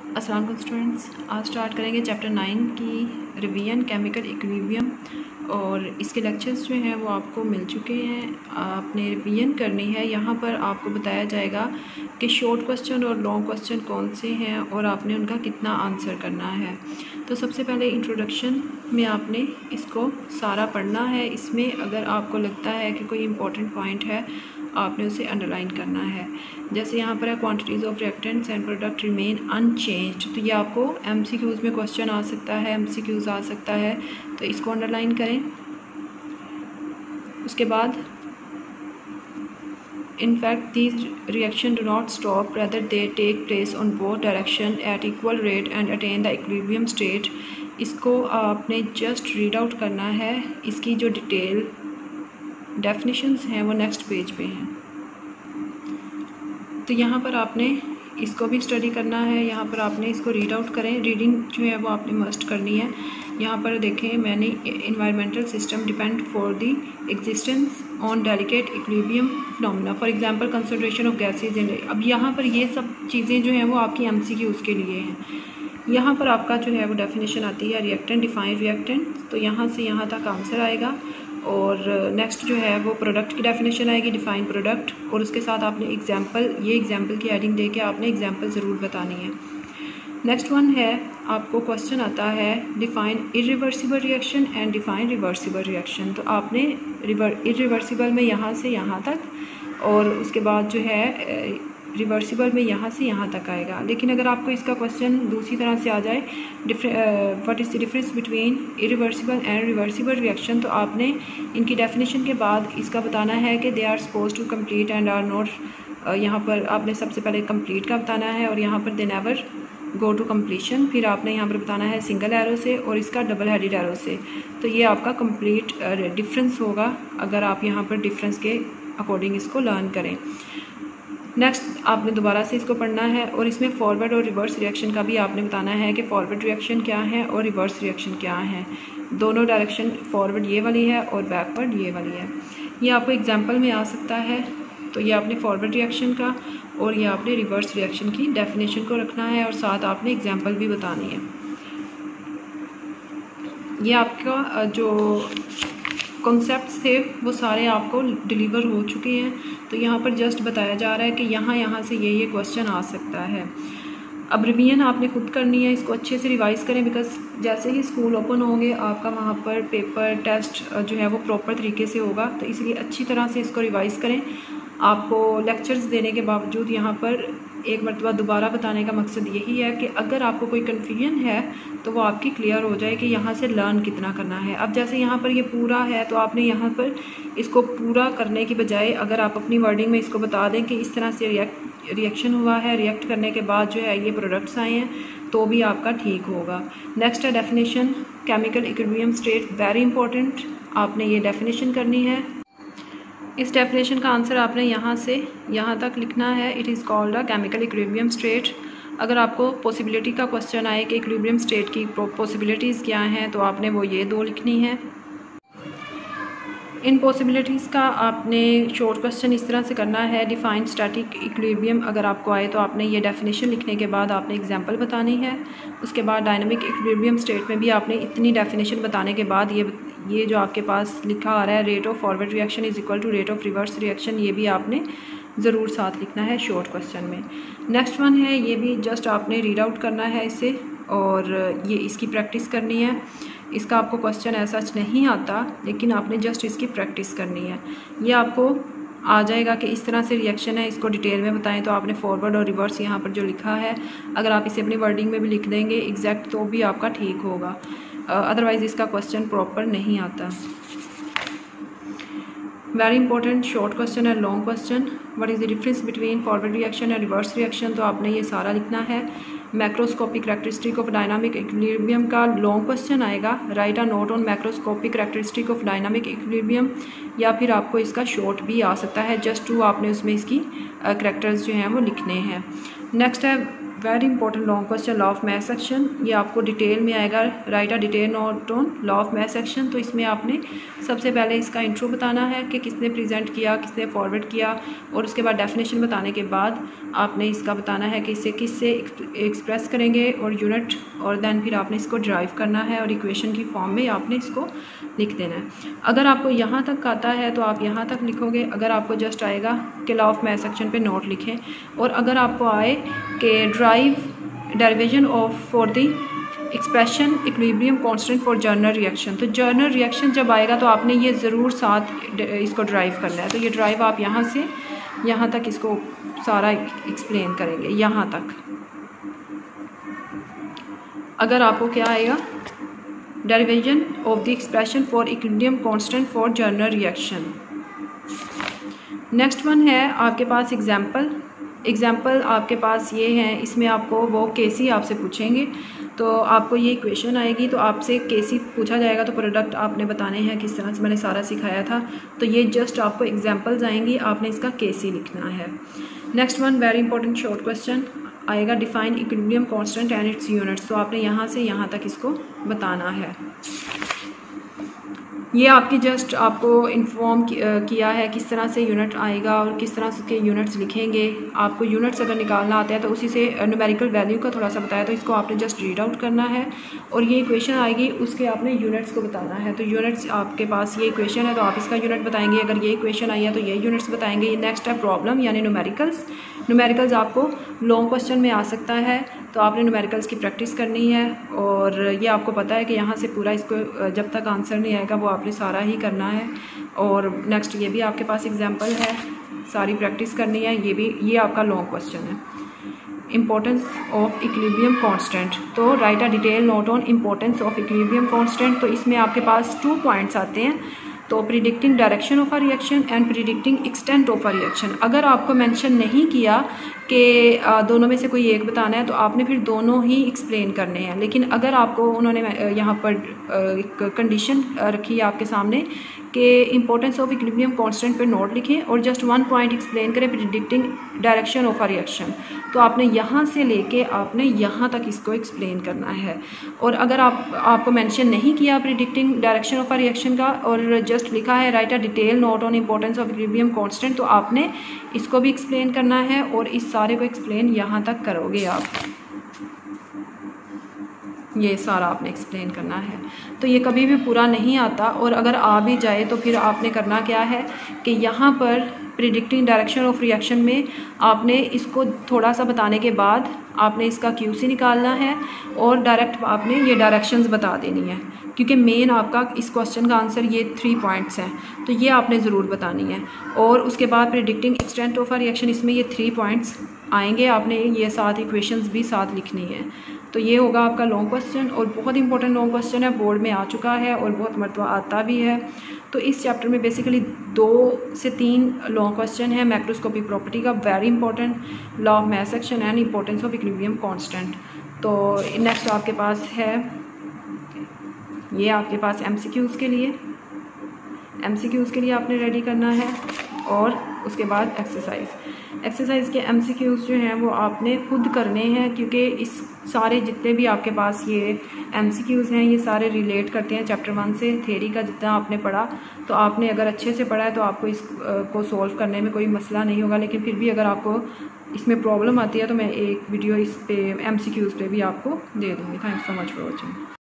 अस्सलाम वालेकुम स्टूडेंट्स, आज स्टार्ट करेंगे चैप्टर 9 की रिवीजन केमिकल इक्विलिब्रियम। और इसके लेक्चर्स जो हैं वो आपको मिल चुके हैं, आपने रिवीजन करनी है। यहाँ पर आपको बताया जाएगा कि शॉर्ट क्वेश्चन और लॉन्ग क्वेश्चन कौन से हैं और आपने उनका कितना आंसर करना है। तो सबसे पहले इंट्रोडक्शन में आपने इसको सारा पढ़ना है। इसमें अगर आपको लगता है कि कोई इंपॉर्टेंट पॉइंट है आपने उसे अंडरलाइन करना है। जैसे यहाँ पर है quantities of reactants and product remain unchanged, तो ये आपको एमसीक्यूज़ में क्वेश्चन आ सकता है, एमसीक्यूज़ आ सकता है, तो इसको अंडरलाइन करें। उसके बाद in fact these reactions do not stop, rather they take place on both direction at equal rate and attain the equilibrium state। इसको आपने जस्ट रीड आउट करना है। इसकी जो डिटेल डेफिनेशंस हैं वो नेक्स्ट पेज पे हैं। तो यहाँ पर आपने इसको भी स्टडी करना है। यहाँ पर आपने इसको रीड आउट करें, रीडिंग जो है वो आपने मस्ट करनी है। यहाँ पर देखें, मैंने environmental system depend for the existence on delicate equilibrium phenomena, for example concentration of gases in. अब यहाँ पर ये सब चीज़ें जो हैं वो आपकी एमसीक्यूज़ के लिए हैं। यहाँ पर आपका जो है वो डेफिनेशन आती है रिएक्टेंट, डिफाइन रिएक्टेंट, तो यहाँ से यहाँ तक आंसर आएगा। और नेक्स्ट जो है वो प्रोडक्ट की डेफिनेशन आएगी, डिफाइन प्रोडक्ट, और उसके साथ आपने एग्जांपल, ये एग्जांपल की हेडिंग दे के आपने एग्जांपल ज़रूर बतानी है। नेक्स्ट वन है, आपको क्वेश्चन आता है define irreversible reaction and define reversible reaction. तो आपने इरिवर्सिबल में यहाँ से यहाँ तक, और उसके बाद जो है रिवर्सिबल में यहाँ से यहाँ तक आएगा। लेकिन अगर आपको इसका क्वेश्चन दूसरी तरह से आ जाए, what is the difference between irreversible and reversible reaction, तो आपने इनकी डेफिनेशन के बाद इसका बताना है कि they are suppose to complete and or not. यहाँ पर आपने सबसे पहले कंप्लीट का बताना है, और यहाँ पर they never go to completion. फिर आपने यहाँ पर बताना है सिंगल एरो से और इसका डबल हेडेड एरो से। तो ये आपका कंप्लीट डिफरेंस होगा अगर आप यहाँ पर डिफरेंस के अकॉर्डिंग इसको लर्न करें। नेक्स्ट आपने दोबारा से इसको पढ़ना है, और इसमें फॉरवर्ड और रिवर्स रिएक्शन का भी आपने बताना है कि फॉरवर्ड रिएक्शन क्या है और रिवर्स रिएक्शन क्या है। दोनों डायरेक्शन, फॉरवर्ड ये वाली है और बैकवर्ड ये वाली है। ये आपको एग्जांपल में आ सकता है। तो ये आपने फॉरवर्ड रिएक्शन का और ये आपने रिवर्स रिएक्शन की डेफिनेशन को रखना है, और साथ आपने एग्जाम्पल भी बतानी है। ये आपका जो कॉन्सेप्ट्स थे वो सारे आपको डिलीवर हो चुके हैं। तो यहाँ पर जस्ट बताया जा रहा है कि यहाँ से ये क्वेश्चन आ सकता है। अब रिवीजन आपने खुद करनी है, इसको अच्छे से रिवाइज़ करें, बिकॉज जैसे ही स्कूल ओपन होंगे आपका वहाँ पर पेपर टेस्ट जो है वो प्रॉपर तरीके से होगा। तो इसलिए अच्छी तरह से इसको रिवाइज़ करें। आपको लेक्चर्स देने के बावजूद यहाँ पर एक मरतबा दोबारा बताने का मकसद यही है कि अगर आपको कोई कन्फ्यूजन है तो वो आपकी क्लियर हो जाए कि यहाँ से लर्न कितना करना है। अब जैसे यहाँ पर ये पूरा है, तो आपने यहाँ पर इसको पूरा करने की बजाय अगर आप अपनी वर्डिंग में इसको बता दें कि इस तरह से रिएक्शन हुआ है, रिएक्ट करने के बाद जो है ये प्रोडक्ट्स आए हैं, तो भी आपका ठीक होगा। नेक्स्ट है definition chemical equilibrium state, very important, आपने ये डेफिनेशन करनी है। इस डेफिनेशन का आंसर आपने यहाँ से यहाँ तक लिखना है। It is called a chemical equilibrium state. अगर आपको पॉसिबिलिटी का क्वेश्चन आए कि इक्विलिब्रियम स्टेट की पॉसिबिलिटीज़ क्या हैं, तो आपने वो ये दो लिखनी है। इन पॉसिबिलिटीज़ का आपने शॉर्ट क्वेश्चन इस तरह से करना है, डिफाइन स्टैटिक इक्विलिब्रियम अगर आपको आए तो आपने ये डेफिनेशन लिखने के बाद आपने एग्जांपल बतानी है। उसके बाद डायनामिक इक्विलिब्रियम स्टेट में भी आपने इतनी डेफिनेशन बताने के बाद ये जो आपके पास लिखा आ रहा है rate of forward reaction is equal to rate of reverse reaction, ये भी आपने ज़रूर साथ लिखना है शॉर्ट क्वेश्चन में। नेक्स्ट वन है, ये भी जस्ट आपने रीड आउट करना है इसे, और ये इसकी प्रैक्टिस करनी है। इसका आपको क्वेश्चन ऐसा नहीं आता, लेकिन आपने जस्ट इसकी प्रैक्टिस करनी है। ये आपको आ जाएगा कि इस तरह से रिएक्शन है, इसको डिटेल में बताएं, तो आपने फॉरवर्ड और रिवर्स यहाँ पर जो लिखा है अगर आप इसे अपनी वर्डिंग में भी लिख देंगे एग्जैक्ट, तो भी आपका ठीक होगा। अदरवाइज़ इसका क्वेश्चन प्रॉपर नहीं आता। वेरी इंपॉर्टेंट शॉर्ट क्वेश्चन है, long question, what is the difference between forward reaction and reverse reaction, तो आपने ये सारा लिखना है। Macroscopic characteristic of dynamic equilibrium का लॉन्ग क्वेश्चन आएगा, right a note on macroscopic characteristic of dynamic equilibrium, या फिर आपको इसका शॉर्ट भी आ सकता है, जस्ट टू आपने उसमें इसकी करैक्टर्स जो हैं वो लिखने हैं। नेक्स्ट है very important long question, law of math section. ये आपको डिटेल में आएगा, right a detail note on law of math section. तो इसमें आपने सबसे पहले इसका इंट्रो बताना है कि किसने प्रेजेंट किया, किसने फॉरवर्ड किया, और उसके बाद डेफिनेशन बताने के बाद आपने इसका बताना है कि इसे किससे एक्सप्रेस करेंगे और यूनिट, और देन फिर आपने इसको ड्राइव करना है और इक्वेशन की फॉर्म में आपने इसको लिख देना है। अगर आपको यहाँ तक आता है तो आप यहाँ तक लिखोगे। अगर आपको जस्ट आएगा कि लॉ ऑफ मैथ सेक्शन पे नोट लिखें, और अगर आपको आए कि drive derivation of for the expression equilibrium constant for journal reaction, तो जर्नल रिएक्शन जब आएगा तो आपने ये ज़रूर साथ इसको ड्राइव करना है। तो ये ड्राइव आप यहाँ से यहाँ तक इसको सारा एक्सप्लेन करेंगे, यहाँ तक। अगर आपको क्या आएगा, derivation of the expression for equilibrium constant for journal reaction. Next one है आपके पास एग्जाम्पल आपके पास ये हैं। इसमें आपको वो केसी आपसे पूछेंगे, तो आपको ये इक्वेशन आएगी, तो आपसे केसी पूछा जाएगा, तो प्रोडक्ट आपने बताने हैं किस तरह से, मैंने सारा सिखाया था। तो ये जस्ट आपको एग्जाम्पल्स आएंगी, आपने इसका केसी लिखना है। Next one very important short question आएगा, define equilibrium constant and its units. तो आपने यहाँ से यहाँ तक इसको बताना है। ये आपकी जस्ट आपको इन्फॉर्म किया है किस तरह से यूनिट आएगा और किस तरह से यूनिट्स लिखेंगे। आपको यूनिट्स अगर निकालना आता है तो उसी से न्यूमेरिकल वैल्यू का थोड़ा सा बताया, तो इसको आपने जस्ट रीड आउट करना है और ये इक्वेशन आएगी, उसके आपने यूनिट्स को बताना है। तो यूनिट्स आपके पास ये इक्वेशन है तो आप इसका यूनिट बताएंगे। अगर ये इक्वेशन आई है तो ये यूनिट्स बताएंगे। ये नेक्स्ट है प्रॉब्लम यानी न्यूमेरिकल्स आपको लॉन्ग क्वेश्चन में आ सकता है, तो आपने न्यूमेरिकल्स की प्रैक्टिस करनी है। और ये आपको पता है कि यहाँ से पूरा इसको जब तक आंसर नहीं आएगा वो आपने सारा ही करना है। और नेक्स्ट ये भी आपके पास एग्जांपल है, सारी प्रैक्टिस करनी है। ये आपका लॉन्ग क्वेश्चन है, इंपॉर्टेंस ऑफ इक्विलिब्रियम कांस्टेंट। तो right a detail note on importance of equilibrium constant. तो इसमें आपके पास 2 पॉइंट्स आते हैं, तो predicting direction of a reaction and predicting extent of a reaction. अगर आपको मेंशन नहीं किया कि दोनों में से कोई एक बताना है तो आपने फिर दोनों ही एक्सप्लेन करने हैं। लेकिन अगर आपको उन्होंने यहाँ पर एक कंडीशन रखी है आपके सामने कि इंपॉर्टेंस ऑफ इक्विलिब्रियम कांस्टेंट पे नोट लिखें और जस्ट 1 पॉइंट एक्सप्लेन करें predicting direction of a reaction, तो आपने यहाँ से लेके आपने यहाँ तक इसको एक्सप्लेन करना है। और अगर आपको मेंशन नहीं किया predicting direction of a reaction का और जस्ट लिखा है right a detail note on importance of equilibrium constant, तो आपने इसको भी एक्सप्लेन करना है और इस सारे को एक्सप्लेन यहाँ तक करोगे आप। ये सारा आपने एक्सप्लेन करना है। तो ये कभी भी पूरा नहीं आता, और अगर आ भी जाए तो फिर आपने करना क्या है कि यहाँ पर प्रिडिक्टिंग डायरेक्शन ऑफ रिएक्शन में आपने इसको थोड़ा सा बताने के बाद आपने इसका QC निकालना है और डायरेक्ट आपने ये डायरेक्शंस बता देनी है, क्योंकि मेन आपका इस क्वेश्चन का आंसर ये 3 पॉइंट्स हैं, तो ये आपने ज़रूर बतानी है। और उसके बाद predicting extent of a reaction, इसमें ये 3 पॉइंट्स आएंगे, आपने ये साथ इक्वेशंस भी साथ लिखनी है। तो ये होगा आपका लॉन्ग क्वेश्चन, और बहुत इंपॉर्टेंट लॉन्ग क्वेश्चन है, बोर्ड में आ चुका है और बहुत मरतबा आता भी है। तो इस चैप्टर में बेसिकली 2 से 3 लॉन्ग क्वेश्चन है मैक्रोस्कोपिक प्रॉपर्टी का, very important, law of math section and importance of equilibrium constant. तो नेक्स्ट आपके पास है ये आपके पास MCQs के लिए आपने रेडी करना है, और उसके बाद एक्सरसाइज के MCQs जो हैं वो आपने खुद करने हैं, क्योंकि इस सारे जितने भी आपके पास ये MCQs हैं ये सारे रिलेट करते हैं चैप्टर 1 से। थ्योरी का जितना आपने पढ़ा, तो आपने अगर अच्छे से पढ़ा है तो आपको इसको सॉल्व करने में कोई मसला नहीं होगा। लेकिन फिर भी अगर आपको इसमें प्रॉब्लम आती है तो मैं एक वीडियो इस पे MCQs पे भी आपको दे दूँगी। Thanks so much for watching.